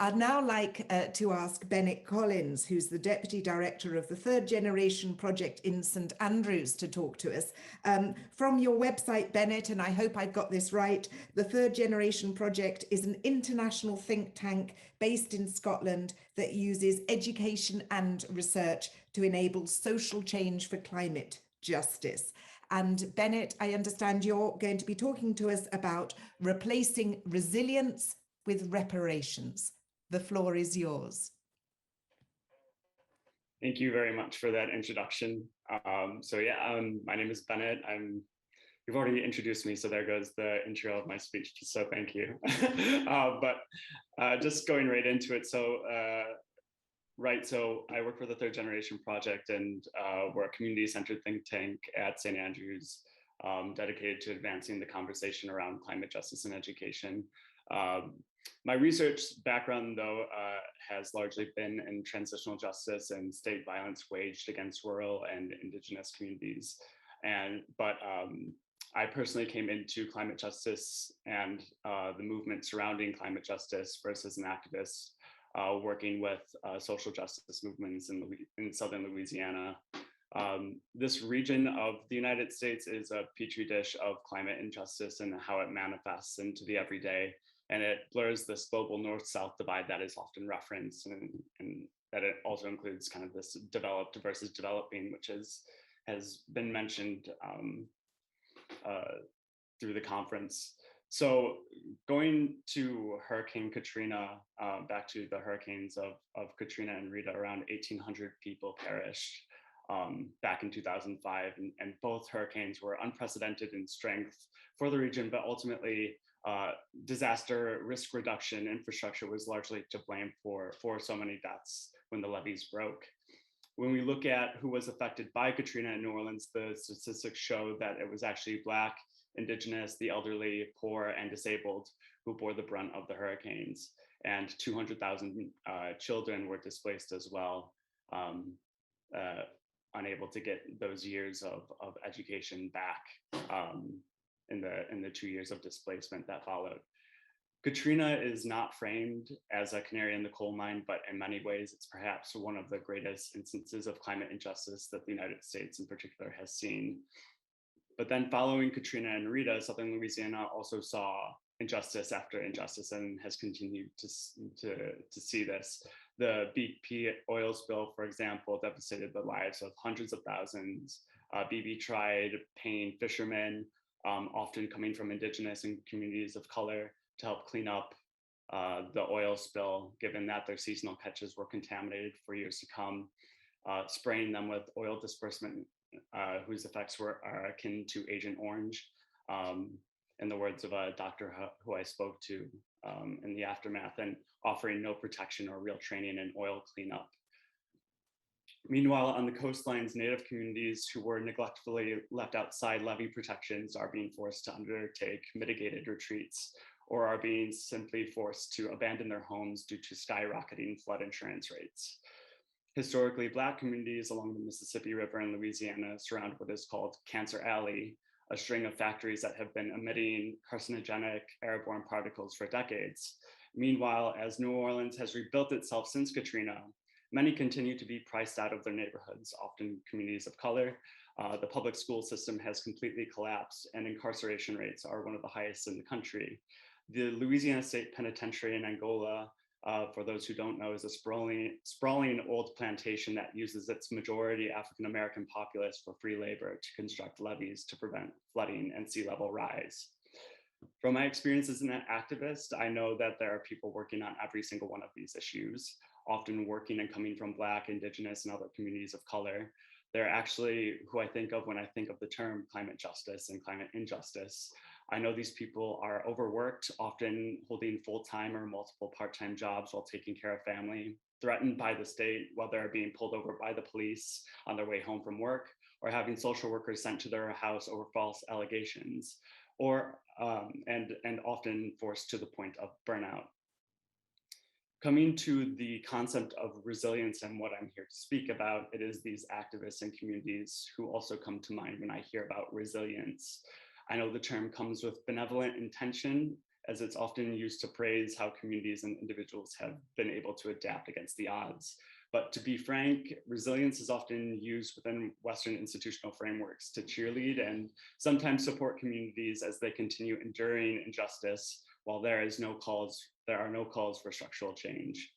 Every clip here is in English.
I'd now like to ask Bennett Collins, who's the Deputy Director of the Third Generation Project in St Andrews, to talk to us. From your website, Bennett, and I hope I've got this right, the Third Generation Project is an international think tank based in Scotland that uses education and research to enable social change for climate justice. And Bennett, I understand you're going to be talking to us about replacing resilience with reparations. The floor is yours. Thank you very much for that introduction. My name is Bennett. You've already introduced me, so there goes the intro of my speech, so thank you. Just going right into it. So I work for the Third Generation Project, and we're a community-centered think tank at St. Andrews, dedicated to advancing the conversation around climate justice and education. My research background, though, has largely been in transitional justice and state violence waged against rural and Indigenous communities. I personally came into climate justice and the movement surrounding climate justice first as an activist, working with social justice movements in southern Louisiana. This region of the United States is a petri dish of climate injustice and how it manifests into the everyday. And it blurs this global north-south divide that is often referenced, and that it also includes kind of this developed versus developing, which has been mentioned through the conference. So going to Hurricane Katrina, back to the hurricanes of Katrina and Rita, around 1,800 people perished back in 2005. And both hurricanes were unprecedented in strength for the region, but ultimately disaster risk reduction infrastructure was largely to blame for so many deaths when the levees broke. When we look at who was affected by Katrina in New Orleans, the statistics show that it was actually Black, Indigenous, the elderly, poor, and disabled who bore the brunt of the hurricanes. And 200,000 children were displaced as well, unable to get those years of education back in the 2 years of displacement that followed. Katrina is not framed as a canary in the coal mine, but in many ways, it's perhaps one of the greatest instances of climate injustice that the United States in particular has seen. But then following Katrina and Rita, southern Louisiana also saw injustice after injustice and has continued to see this. The BP oil spill, for example, devastated the lives of hundreds of thousands. BP tried paying fishermen, often coming from Indigenous and communities of color, to help clean up the oil spill, given that their seasonal catches were contaminated for years to come, spraying them with oil disbursement whose effects are akin to Agent Orange, in the words of a doctor who I spoke to in the aftermath, and offering no protection or real training in oil cleanup. Meanwhile, on the coastlines, Native communities who were neglectfully left outside levee protections are being forced to undertake mitigated retreats, or are being simply forced to abandon their homes due to skyrocketing flood insurance rates. Historically, Black communities along the Mississippi River in Louisiana surround what is called Cancer Alley, a string of factories that have been emitting carcinogenic airborne particles for decades. Meanwhile, as New Orleans has rebuilt itself since Katrina, many continue to be priced out of their neighborhoods, often communities of color. The public school system has completely collapsed, and incarceration rates are one of the highest in the country. The Louisiana State Penitentiary in Angola, for those who don't know, is a sprawling old plantation that uses its majority African-American populace for free labor to construct levees to prevent flooding and sea level rise. From my experience as an activist, I know that there are people working on every single one of these issues, often working and coming from Black, Indigenous, and other communities of color. They're actually who I think of when I think of the term climate justice and climate injustice. I know these people are overworked, often holding full-time or multiple part-time jobs while taking care of family, threatened by the state while they're being pulled over by the police on their way home from work, or having social workers sent to their house over false allegations, or and often forced to the point of burnout. Coming to the concept of resilience and what I'm here to speak about, it is these activists and communities who also come to mind when I hear about resilience. I know the term comes with benevolent intention, as it's often used to praise how communities and individuals have been able to adapt against the odds. But to be frank, resilience is often used within Western institutional frameworks to cheerlead and sometimes support communities as they continue enduring injustice while there are no calls for structural change.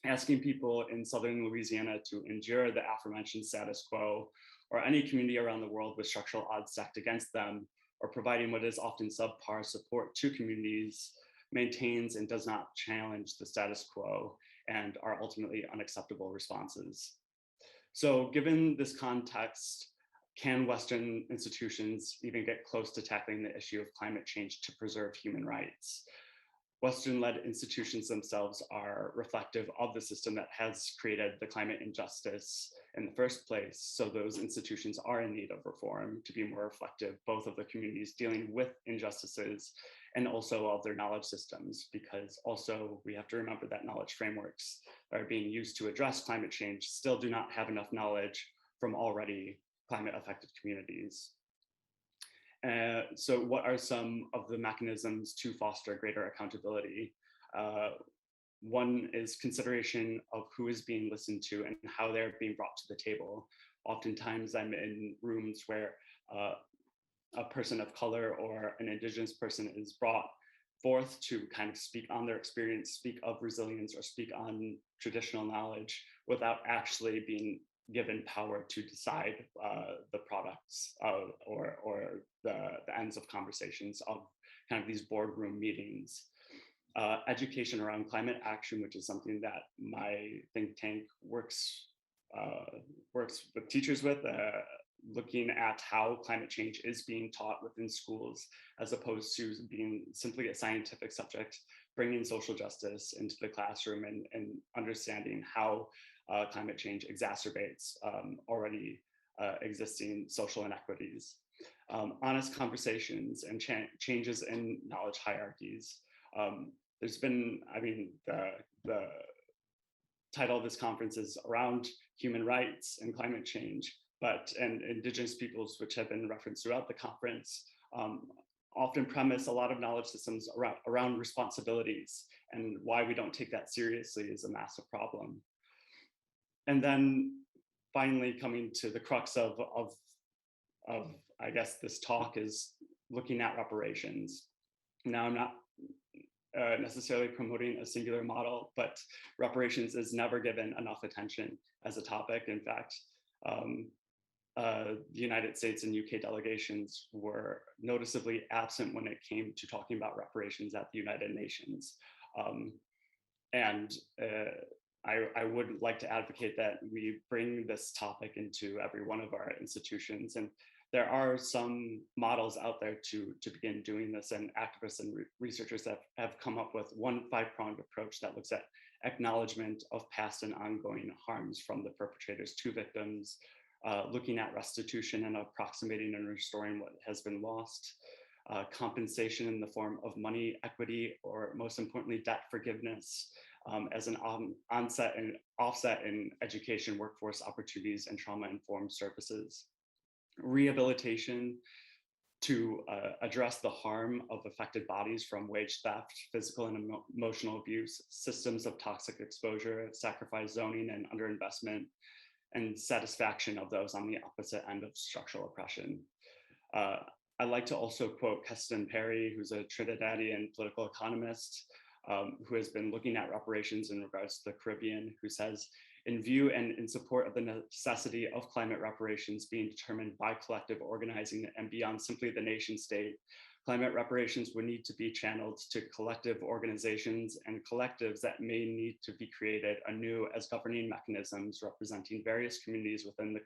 Asking people in Southern Louisiana to endure the aforementioned status quo, or any community around the world with structural odds stacked against them, or providing what is often subpar support to communities, maintains and does not challenge the status quo and are ultimately unacceptable responses. So given this context, can Western institutions even get close to tackling the issue of climate change to preserve human rights? Western-led institutions themselves are reflective of the system that has created the climate injustice in the first place. So those institutions are in need of reform to be more reflective, both of the communities dealing with injustices and also of their knowledge systems, because also we have to remember that knowledge frameworks that are being used to address climate change still do not have enough knowledge from already climate affected communities. So what are some of the mechanisms to foster greater accountability? One is consideration of who is being listened to and how they're being brought to the table. Oftentimes I'm in rooms where a person of color or an indigenous person is brought forth to kind of speak on their experience, speak of resilience, or speak on traditional knowledge without actually being given power to decide the products or the ends of conversations of kind of these boardroom meetings. Education around climate action, which is something that my think tank works with teachers with, looking at how climate change is being taught within schools, as opposed to being simply a scientific subject, bringing social justice into the classroom and understanding how climate change exacerbates already existing social inequities. Honest conversations and changes in knowledge hierarchies. There's been, I mean, the title of this conference is around human rights and climate change, and indigenous peoples, which have been referenced throughout the conference, often premise a lot of knowledge systems around responsibilities, and why we don't take that seriously is a massive problem. And then finally coming to the crux of I guess this talk is looking at reparations. Now I'm not necessarily promoting a singular model, but reparations is never given enough attention as a topic. In fact, the United States and UK delegations were noticeably absent when it came to talking about reparations at the United Nations. I would like to advocate that we bring this topic into every one of our institutions. And there are some models out there to begin doing this, and activists and researchers that have come up with one 5-pronged approach that looks at acknowledgement of past and ongoing harms from the perpetrators to victims, looking at restitution and approximating and restoring what has been lost, compensation in the form of money, equity, or most importantly, debt forgiveness, as an onset and offset in education, workforce opportunities, and trauma-informed services. Rehabilitation to address the harm of affected bodies from wage theft, physical and emotional abuse, systems of toxic exposure, sacrifice zoning and underinvestment, and satisfaction of those on the opposite end of structural oppression. I'd like to also quote Keston Perry, who's a Trinidadian political economist, who has been looking at reparations in regards to the Caribbean, who says, in view and in support of the necessity of climate reparations being determined by collective organizing and beyond simply the nation state, climate reparations would need to be channeled to collective organizations and collectives that may need to be created anew as governing mechanisms representing various communities within the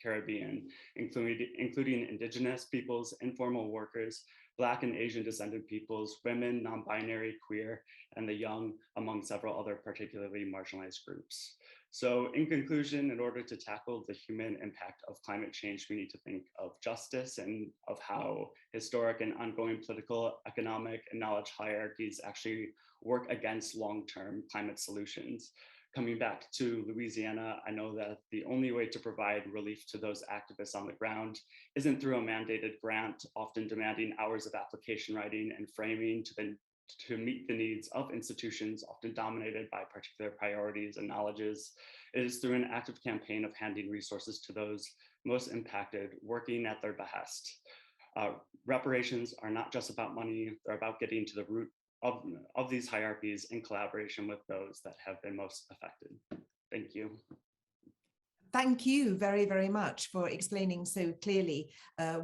Caribbean, including indigenous peoples, informal workers, Black and Asian descended peoples, women, non-binary, queer, and the young, among several other particularly marginalized groups. So in conclusion, in order to tackle the human impact of climate change, we need to think of justice and of how historic and ongoing political, economic, and knowledge hierarchies actually work against long-term climate solutions. Coming back to Louisiana, I know that the only way to provide relief to those activists on the ground isn't through a mandated grant, often demanding hours of application writing and framing to then to meet the needs of institutions often dominated by particular priorities and knowledges. It is through an active campaign of handing resources to those most impacted, working at their behest. Reparations are not just about money, they're about getting to the root of these hierarchies in collaboration with those that have been most affected. Thank you. Thank you very, very much for explaining so clearly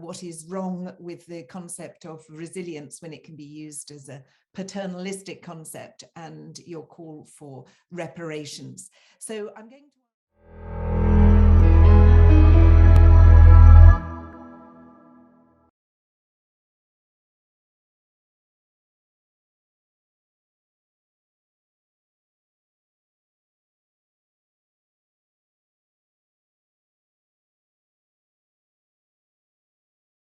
what is wrong with the concept of resilience when it can be used as a paternalistic concept, and your call for reparations. So I'm going to